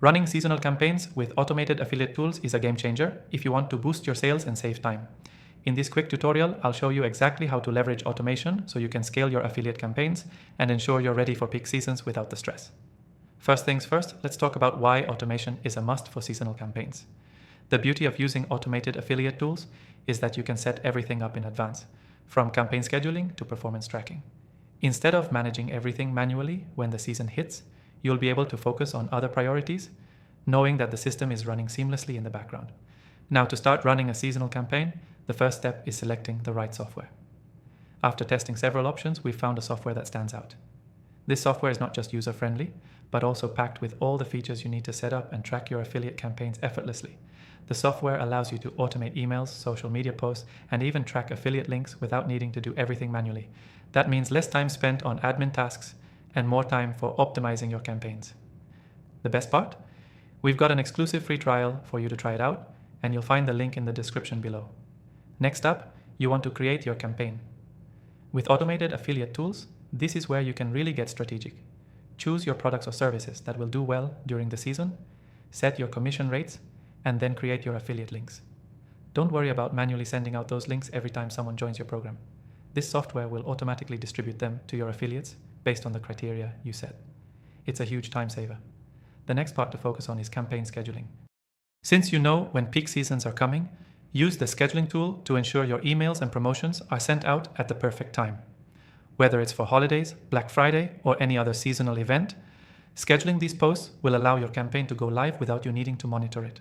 Running seasonal campaigns with automated affiliate tools is a game changer if you want to boost your sales and save time. In this quick tutorial, I'll show you exactly how to leverage automation so you can scale your affiliate campaigns and ensure you're ready for peak seasons without the stress. First things first, let's talk about why automation is a must for seasonal campaigns. The beauty of using automated affiliate tools is that you can set everything up in advance, from campaign scheduling to performance tracking. Instead of managing everything manually when the season hits, you'll be able to focus on other priorities, knowing that the system is running seamlessly in the background. Now, to start running a seasonal campaign, the first step is selecting the right software. After testing several options, we found a software that stands out. This software is not just user-friendly, but also packed with all the features you need to set up and track your affiliate campaigns effortlessly. The software allows you to automate emails, social media posts, and even track affiliate links without needing to do everything manually. That means less time spent on admin tasks and more time for optimizing your campaigns. The best part? We've got an exclusive free trial for you to try it out, and you'll find the link in the description below. Next up, you want to create your campaign. With automated affiliate tools, this is where you can really get strategic. Choose your products or services that will do well during the season, set your commission rates, and then create your affiliate links. Don't worry about manually sending out those links every time someone joins your program. This software will automatically distribute them to your affiliates based on the criteria you set. It's a huge time saver. The next part to focus on is campaign scheduling. Since you know when peak seasons are coming, use the scheduling tool to ensure your emails and promotions are sent out at the perfect time. Whether it's for holidays, Black Friday, or any other seasonal event, scheduling these posts will allow your campaign to go live without you needing to monitor it.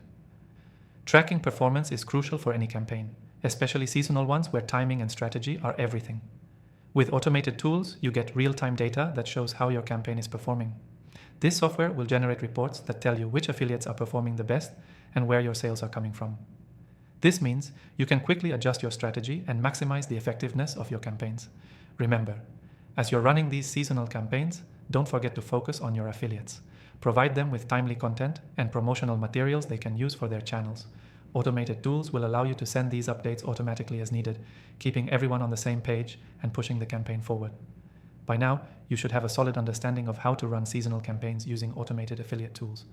Tracking performance is crucial for any campaign, especially seasonal ones where timing and strategy are everything. With automated tools, you get real-time data that shows how your campaign is performing. This software will generate reports that tell you which affiliates are performing the best and where your sales are coming from. This means you can quickly adjust your strategy and maximize the effectiveness of your campaigns. Remember, as you're running these seasonal campaigns, don't forget to focus on your affiliates. Provide them with timely content and promotional materials they can use for their channels. Automated tools will allow you to send these updates automatically as needed, keeping everyone on the same page and pushing the campaign forward. By now, you should have a solid understanding of how to run seasonal campaigns using automated affiliate tools.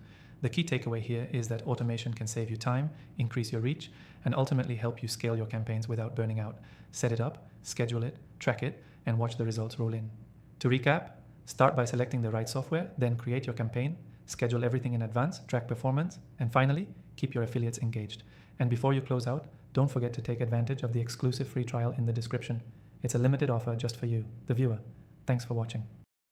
The key takeaway here is that automation can save you time, increase your reach, and ultimately help you scale your campaigns without burning out. Set it up, schedule it, track it, and watch the results roll in. To recap, start by selecting the right software, then create your campaign, schedule everything in advance, track performance, and finally, keep your affiliates engaged. And before you close out, don't forget to take advantage of the exclusive free trial in the description. It's a limited offer just for you, the viewer. Thanks for watching.